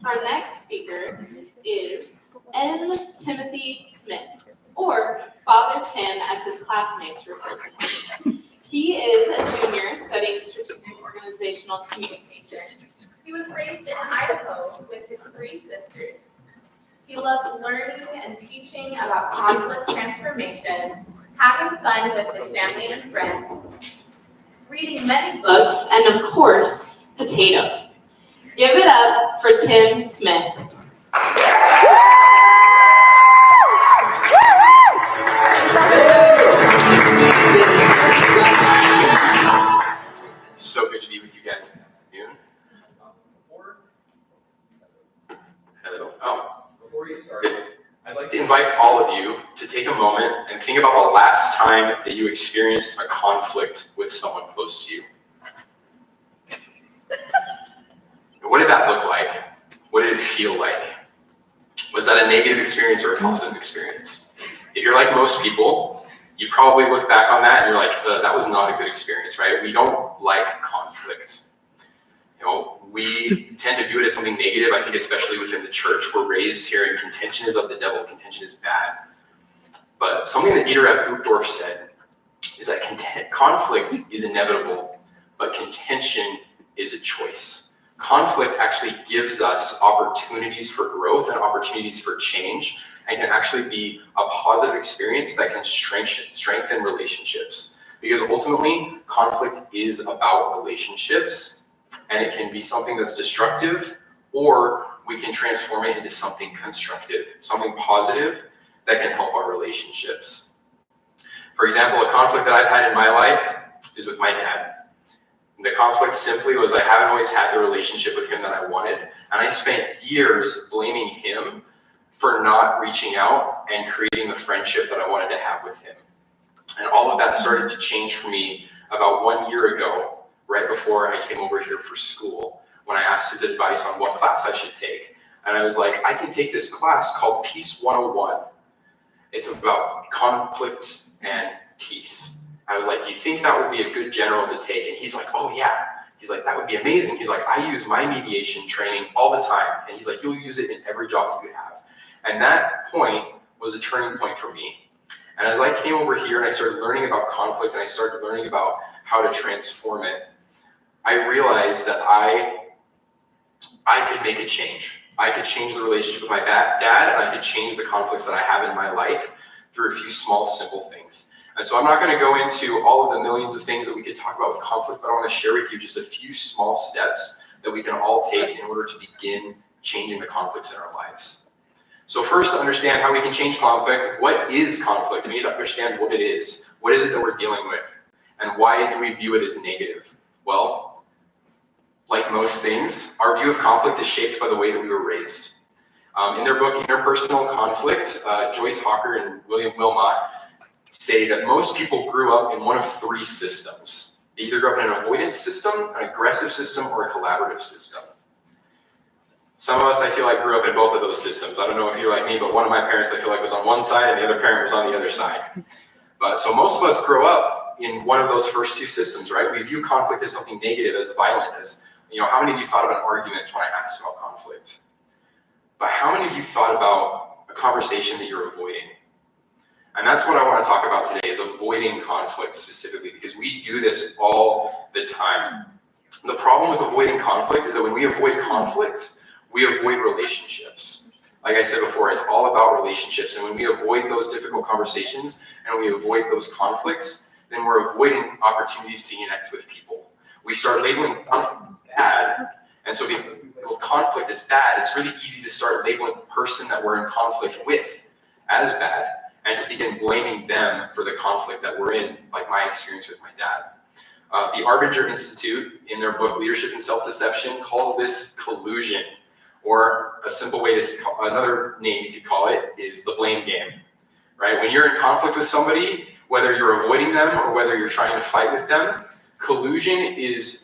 Our next speaker is N. Timothy Smith, or Father Tim as his classmates refer to him. He is a junior studying strategic organizational communication. He was raised in Idaho with his 3 sisters. He loves learning and teaching about conflict transformation, having fun with his family and friends, reading many books, and of course, potatoes. Give it up for Tim Smith. So good to be with you guys this afternoon. Before we get started, I'd like to invite all of you to take a moment and think about the last time that you experienced a conflict with someone close to you. What did that look like? What did it feel like? Was that a negative experience or a positive experience? If you're like most people, you probably look back on that and you're like, that was not a good experience, right? We don't like conflict. We tend to view it as something negative. I think especially within the church, we're raised hearing contention is of the devil, contention is bad. But something that Dieter F. Uchtdorf said is that conflict is inevitable, but contention is a choice. Conflict actually gives us opportunities for growth and opportunities for change, and can actually be a positive experience that can strengthen relationships. Because ultimately, conflict is about relationships, and it can be something that's destructive, or we can transform it into something constructive, something positive that can help our relationships. For example, a conflict that I've had in my life is with my dad. The conflict simply was I haven't always had the relationship with him that I wanted, and I spent years blaming him for not reaching out and creating the friendship that I wanted to have with him. And all of that started to change for me about 1 year ago, right before I came over here for school, when I asked his advice on what class I should take. And I was like, I can take this class called Peace 101. It's about conflict and peace. I was like, do you think that would be a good general to take? And he's like, oh yeah. He's like, that would be amazing. He's like, I use my mediation training all the time. And he's like, you'll use it in every job that you have. And that point was a turning point for me. And as I came over here and I started learning about conflict and I started learning about how to transform it, I realized that I could make a change. I could change the relationship with my dad, and I could change the conflicts that I have in my life through a few small, simple things. And so I'm not going to go into all of the millions of things that we could talk about with conflict, but I want to share with you just a few small steps that we can all take in order to begin changing the conflicts in our lives. So first, to understand how we can change conflict. What is conflict? We need to understand what it is. What is it that we're dealing with? And why do we view it as negative? Well, like most things, our view of conflict is shaped by the way that we were raised. In their book, Interpersonal Conflict, Joyce Hawker and William Wilmot say that most people grew up in one of 3 systems. They either grew up in an avoidance system, an aggressive system, or a collaborative system. Some of us, I feel like, grew up in both of those systems. I don't know if you're like me, but one of my parents, I feel like, was on one side and the other parent was on the other side. But so most of us grow up in one of those first 2 systems, right? We view conflict as something negative, as violent, as, how many of you thought of an argument when I asked about conflict? But how many of you thought about a conversation that you're avoiding? And that's what I want to talk about today, is avoiding conflict specifically, because we do this all the time. The problem with avoiding conflict is that when we avoid conflict, we avoid relationships. Like I said before, it's all about relationships. And when we avoid those difficult conversations and we avoid those conflicts, then we're avoiding opportunities to connect with people. We start labeling conflict as bad. And so because we label conflict as bad, it's really easy to start labeling the person that we're in conflict with as bad, and to begin blaming them for the conflict that we're in, like my experience with my dad. The Arbinger Institute, in their book Leadership and Self-Deception, calls this collusion, or a simple way to another name you could call it is the blame game, right? When you're in conflict with somebody, whether you're avoiding them or whether you're trying to fight with them, collusion is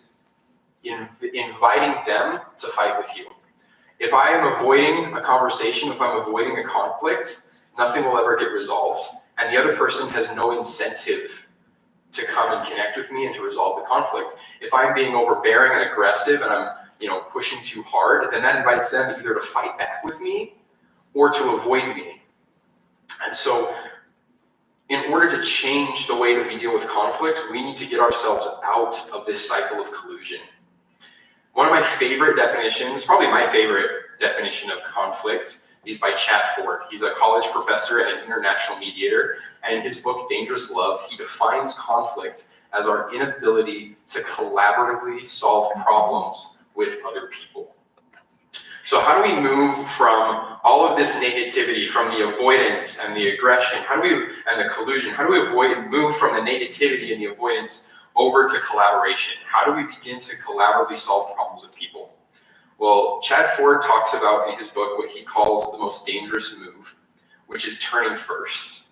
inviting them to fight with you. If I am avoiding a conversation, if I'm avoiding a conflict, nothing will ever get resolved, and the other person has no incentive to come and connect with me and to resolve the conflict. If I'm being overbearing and aggressive and I'm pushing too hard, then that invites them either to fight back with me or to avoid me. And so in order to change the way that we deal with conflict, we need to get ourselves out of this cycle of collusion. One of my favorite definitions, probably my favorite definition of conflict, is by Chad Ford. He's a college professor and an international mediator, and in his book, Dangerous Love, he defines conflict as our inability to collaboratively solve problems with other people. So how do we move from all of this negativity, from the avoidance and the aggression, and the collusion, how do we move from the negativity and the avoidance over to collaboration? How do we begin to collaboratively solve problems with people? Well, Chad Ford talks about in his book what he calls the most dangerous move, which is turning first.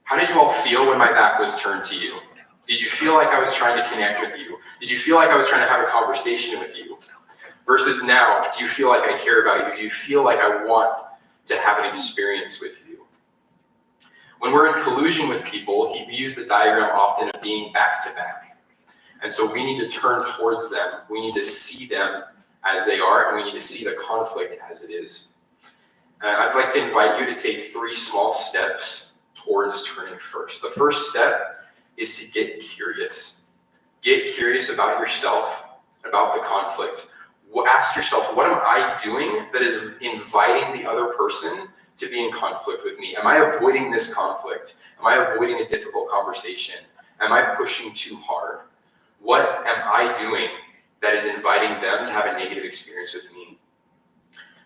How did you all feel when my back was turned to you? Did you feel like I was trying to connect with you? Did you feel like I was trying to have a conversation with you? Versus now, do you feel like I care about you? Do you feel like I want to have an experience with you? When we're in collusion with people, he views the diagram often of being back to back. And so we need to turn towards them. We need to see them as they are, and we need to see the conflict as it is. And I'd like to invite you to take 3 small steps towards turning first. The first step is to get curious. Get curious about yourself, about the conflict. Ask yourself, what am I doing that is inviting the other person to be in conflict with me? Am I avoiding this conflict? Am I avoiding a difficult conversation? Am I pushing too hard? What am I doing that is inviting them to have a negative experience with me?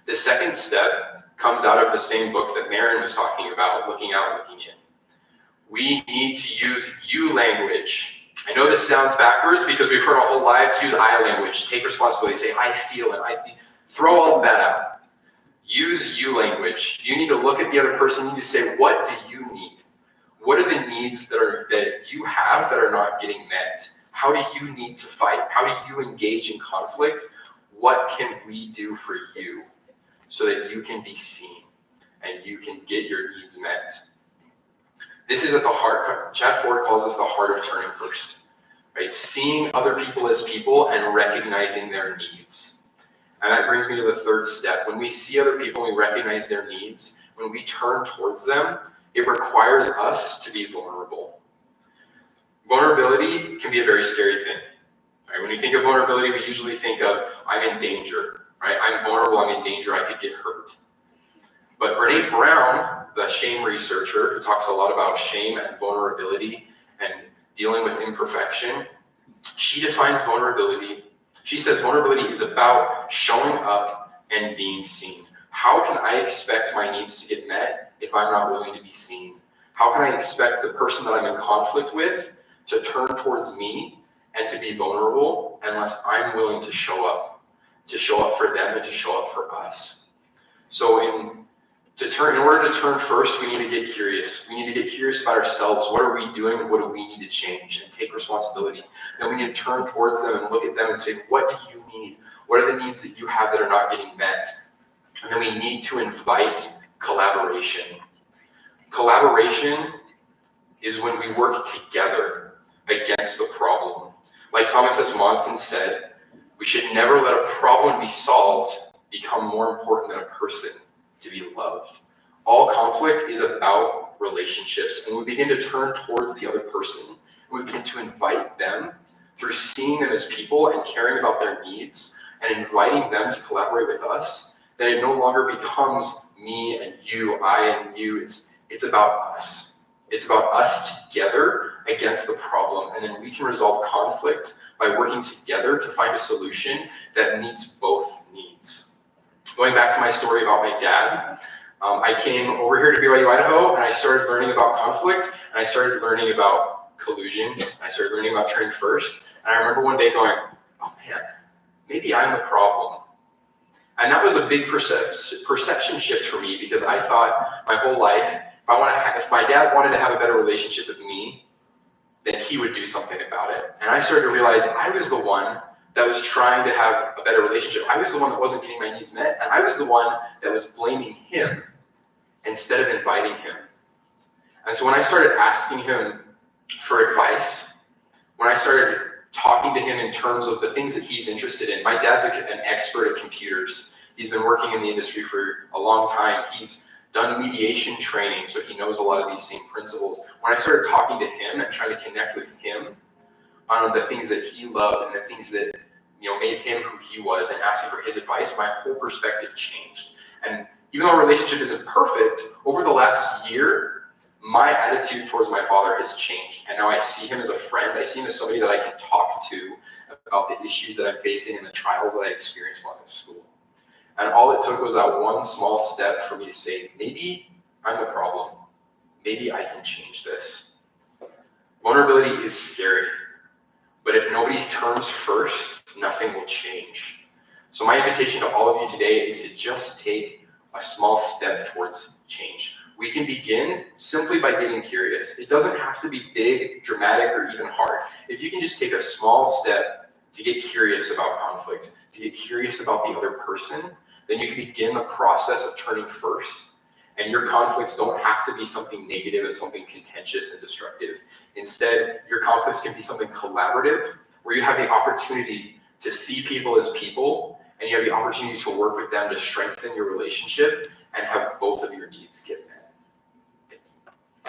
The second step comes out of the same book that Marin was talking about, looking out, looking in. We need to use you language. I know this sounds backwards because we've heard our whole lives use I language, take responsibility, say I feel and I see. Throw all of that out. Use you language. You need to look at the other person. You need to say, what do you need? What are the needs that you have that are not getting met? How do you need to fight? How do you engage in conflict? What can we do for you so that you can be seen and you can get your needs met? This is at the heart. Chad Ford calls this the heart of turning first, right? Seeing other people as people and recognizing their needs. And that brings me to the third step. When we see other people and we recognize their needs, when we turn towards them, it requires us to be vulnerable. Vulnerability can be a very scary thing. Right? When you think of vulnerability, we usually think of, I'm in danger, right? I'm vulnerable, I'm in danger, I could get hurt. But Brené Brown, the shame researcher, who talks a lot about shame and vulnerability and dealing with imperfection, she defines vulnerability. She says vulnerability is about showing up and being seen. How can I expect my needs to get met if I'm not willing to be seen? How can I expect the person that I'm in conflict with to turn towards me and to be vulnerable unless I'm willing to show up for them and to show up for us? So in order to turn first, we need to get curious. We need to get curious about ourselves. What are we doing? What do we need to change? And take responsibility. Then we need to turn towards them and look at them and say, what do you need? What are the needs that you have that are not getting met? And then we need to invite collaboration. Collaboration is when we work together against the problem. Like Thomas S. Monson said, we should never let a problem be solved become more important than a person to be loved. All conflict is about relationships, and we begin to turn towards the other person. We begin to invite them through seeing them as people and caring about their needs and inviting them to collaborate with us, that it no longer becomes me and you, I and you. It's about us. It's about us together against the problem, and then we can resolve conflict by working together to find a solution that meets both needs. Going back to my story about my dad, I came over here to BYU-Idaho and I started learning about conflict, and I started learning about collusion, and I started learning about turning first, and I remember one day going, oh man, maybe I'm the problem. And that was a big perception shift for me, because I thought my whole life, if my dad wanted to have a better relationship with me, then he would do something about it. And I started to realize I was the one that was trying to have a better relationship. I was the one that wasn't getting my needs met, and I was the one that was blaming him instead of inviting him. And so when I started asking him for advice, when I started talking to him in terms of the things that he's interested in. My dad's an expert at computers. He's been working in the industry for a long time. He's done mediation training, so he knows a lot of these same principles. When I started talking to him and trying to connect with him on the things that he loved and the things that made him who he was, and asking for his advice, my whole perspective changed. And even though our relationship isn't perfect, over the last year, my attitude towards my father has changed. And now I see him as a friend. I see him as somebody that I can talk to about the issues that I'm facing and the trials that I experience while in school. And all it took was that one small step for me to say, maybe I'm the problem. Maybe I can change this. Vulnerability is scary, but if nobody turns first, nothing will change. So my invitation to all of you today is to just take a small step towards change. We can begin simply by getting curious. It doesn't have to be big, dramatic, or even hard. If you can just take a small step to get curious about conflict, to get curious about the other person, then you can begin the process of turning first. And your conflicts don't have to be something negative and something contentious and destructive. Instead, your conflicts can be something collaborative, where you have the opportunity to see people as people, and you have the opportunity to work with them to strengthen your relationship and have both of your needs get met.